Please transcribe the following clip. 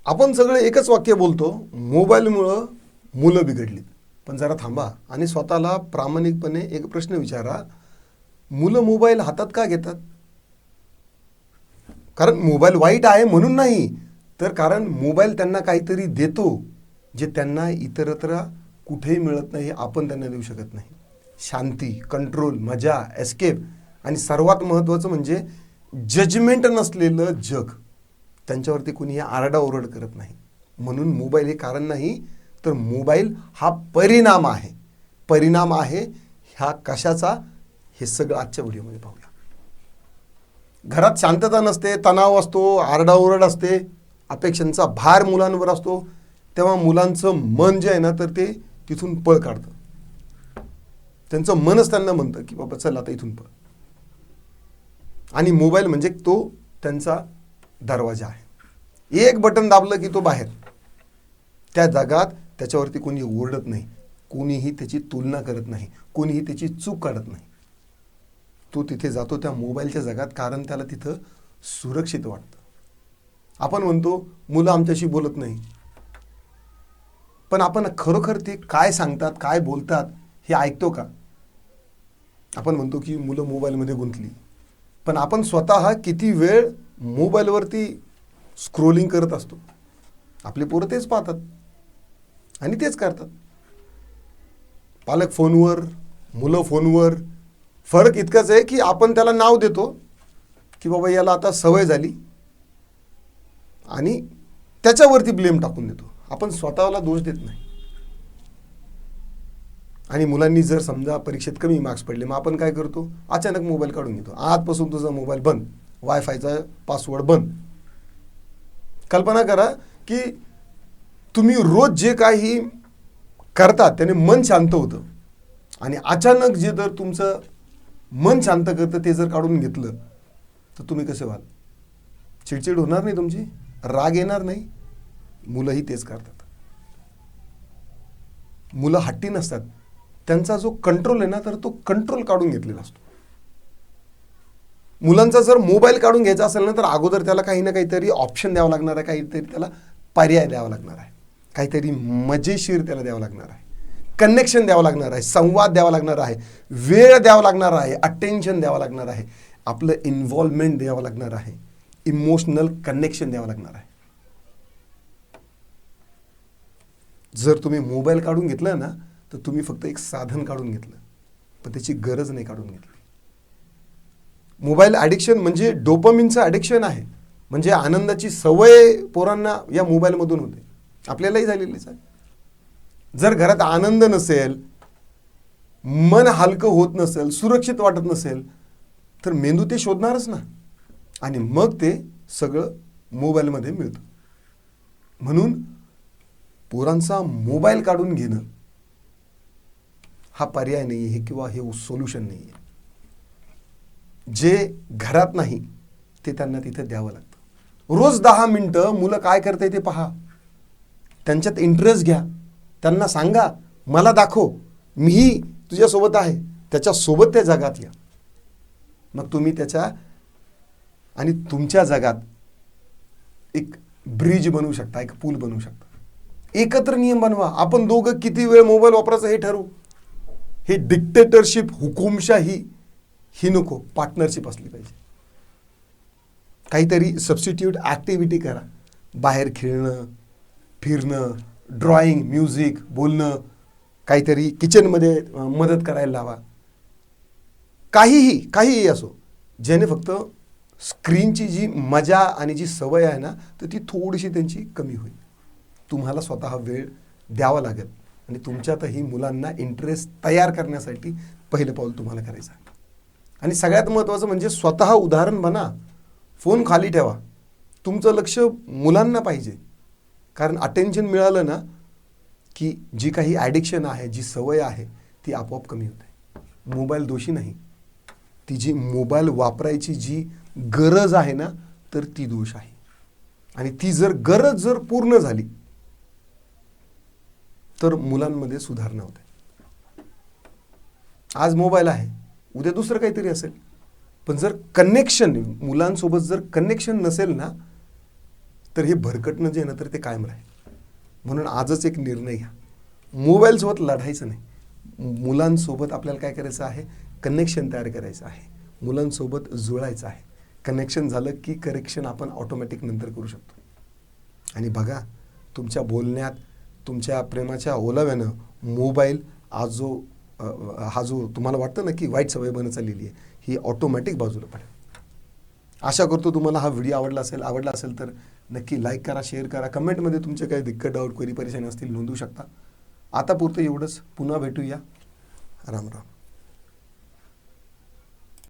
आपण सगळे एकच वाक्य बोलतो, मोबाईलमुळं मुलं बिघडलीत. पण जरा थांबा आणि स्वतःला प्रामाणिकपणे एक प्रश्न विचारा, मुलं मोबाईल हातात का घेतात? कारण मोबाईल वाईट आहे म्हणून नाही, तर कारण मोबाईल त्यांना काहीतरी देतो जे त्यांना इतरत्र कुठेही मिळत नाही, आपण त्यांना देऊ शकत नाही. शांती, कंट्रोल, मजा, एस्केप आणि सर्वात महत्त्वाचं म्हणजे जजमेंट नसलेलं जग. त्यांच्यावरती कुणीही आरडाओरड करत नाही. म्हणून मोबाईल हे कारण नाही, तर मोबाईल हा परिणाम आहे. परिणाम आहे ह्या कशाचा, हे सगळं आजच्या व्हिडिओमध्ये पाहूया. घरात शांतता नसते, तणाव असतो, आरडाओरड असते, अपेक्षांचा भार मुलांवर असतो, तेव्हा मुलांचं मन जे आहे ना, तर ते तिथून पळ काढतं. त्यांचं मनच त्यांना म्हणतं की बाबा चल आता इथून पळ. आणि मोबाईल म्हणजे तो त्यांचा दरवाजा आहे. एक बटन दाबलं की तो बाहेर. त्या जगात त्याच्यावरती कोणी ओरडत नाही, कोणीही त्याची तुलना करत नाही, कोणीही त्याची चूक काढत नाही. तो तिथे जातो त्या मोबाईलच्या जगात, कारण त्याला तिथं सुरक्षित वाटतं. आपण म्हणतो मुलं आमच्याशी बोलत नाही, पण आपण खरोखर ते काय सांगतात, काय बोलतात हे ऐकतो का? आपण म्हणतो की मुलं मोबाईलमध्ये गुंतली, पण आपण स्वतः किती वेळ मोबाईलवरती स्क्रोलिंग करत असतो. आपले पोरं तेच पाहतात आणि तेच करतात. पालक फोनवर, मुलं फोनवर. फरक इतकाच आहे की आपण त्याला नाव देतो की बाबा याला आता सवय झाली आणि त्याच्यावरती ब्लेम टाकून देतो. आपण स्वतःला दोष देत नाही. आणि मुलांनी जर समजा परीक्षेत कमी मार्क्स पडले, मग आपण काय करतो? अचानक मोबाईल काढून घेतो. आजपासून तुझा मोबाईल बंद, वायफायचा पासवर्ड बंद. कल्पना करा की तुम्ही रोज जे काही करतात त्याने मन शांत होतं, आणि अचानक जे जर तुमचं मन शांत करतं ते जर काढून घेतलं तर तुम्ही कसे व्हाल? चिडचिड होणार नाही तुमची? राग येणार नाही? मुलंही तेच करतात. मुलं हट्टी नसतात. त्यांचा जो कंट्रोल आहे ना, तर तो कंट्रोल काढून घेतलेला असतो. मुलांचा जर मोबाईल काढून घ्यायचा असेल ना, तर अगोदर त्याला काही ना काहीतरी ऑप्शन द्यावं लागणार आहे, काहीतरी त्याला पर्याय द्यावा लागणार आहे, काहीतरी मजेशीर त्याला द्यावं लागणार आहे, कनेक्शन द्यावं लागणार आहे, संवाद द्यावा लागणार आहे, वेळ द्यावा लागणार आहे, अटेन्शन द्यावं लागणार आहे, आपलं इन्व्हॉल्वमेंट द्यावं लागणार आहे, इमोशनल कनेक्शन द्यावं लागणार आहे. जर तुम्ही मोबाईल काढून घेतलं ना, तर तुम्ही फक्त एक साधन काढून घेतलं, पण त्याची गरज नाही काढून घेतली. मोबाईल ॲडिक्शन म्हणजे डोपामिनचं ॲडिक्शन आहे. म्हणजे आनंदाची सवय पोरांना या मोबाईलमधून होते. आपल्यालाही झालेलीच आहे. जर घरात आनंद नसेल, मन हलकं होत नसेल, सुरक्षित वाटत नसेल, तर मेंदू ते शोधणारच ना, आणि मग ते सगळं मोबाईलमध्ये मिळतं. म्हणून पोरांचा मोबाईल काढून घेणं हा पर्याय नाही आहे किंवा हे सोल्युशन नाही आहे. जे घरात नाही ते त्यांना तिथे द्यावं लागतं. रोज 10 मिनटं मुलं काय करते ते पहा, त्यांच्यात इंटरेस्ट घ्या, त्यांना सांगा मला दाखव, मीही तुझ्यासोबत आहे, त्याच्यासोबत त्या जगात या. मग तुम्ही त्याच्या आणि तुमच्या जगात एक ब्रिज बनवू शकता, एक पूल बनवू शकता. एकत्र नियम बनवा. आपण दोघं किती वेळ मोबाईल वापरायचा हे ठरवू. हे डिक्टेटरशिप, हुकुमशाही ही नको, पार्टनरशिप असली पाहिजे. काहीतरी सबस्टिट्यूट ॲक्टिव्हिटी करा. बाहेर खेळणं, फिरणं, ड्रॉइंग, म्युझिक, बोलणं, काहीतरी किचनमध्ये मदत करायला लावा. काहीही असो, ज्याने फक्त स्क्रीनची जी मजा आणि जी सवय आहे ना, तर ती थोडीशी त्यांची कमी होईल. तुम्हाला स्वतः वेळ द्यावा लागेल, आणि तुमच्यातही मुलांना इंटरेस्ट तयार करण्यासाठी पहिलं पाऊल तुम्हाला करायचं आहे. आणि सगळ्यात महत्त्वाचं म्हणजे स्वतः उदाहरण बना. फोन खाली ठेवा. तुमचं लक्ष मुलांना पाहिजे. कारण अटेन्शन मिळालं ना की जी काही ॲडिक्शन आहे, जी सवय आहे, ती आपोआप कमी होते. मोबाईल दोषी नाही. ती जी मोबाईल वापरायची जी गरज आहे ना, तर ती दोष आहे. आणि ती जर गरज जर पूर्ण झाली तर मुलांमध्ये सुधारणा होते. आज मोबाईल आहे, उद्या दुसरं काहीतरी असेल. पण जर कनेक्शन, मुलांसोबत जर कनेक्शन नसेल ना, तर हे भरकटणं जे आहे ना तर ते कायम राहील. म्हणून आजच एक निर्णय घ्या, मोबाईलसोबत लढायचं नाही. मुलांसोबत आपल्याला काय करायचं आहे, कनेक्शन तयार करायचं आहे, मुलांसोबत जुळायचं आहे. कनेक्शन झालं की करेक्शन आपण ऑटोमॅटिक नंतर करू शकतो. आणि बघा, तुमच्या बोलण्यात, तुमच्या प्रेमाच्या ओलाव्यानं मोबाईल हा जो तुम्हाला वाटतं ना की वाईट सवय बनत चाललेली आहे, ही ऑटोमॅटिक बाजूला पडेल. आशा करतो तुम्हाला हा व्हिडिओ आवडला असेल तर नक्की लाईक करा, शेअर करा, कमेंटमध्ये तुमचे काही दिक्कत, डाऊट, क्वेरी, परेशानी असतील नोंदवू शकता. आता पुरतं एवढंच. पुन्हा भेटूया. राम राम.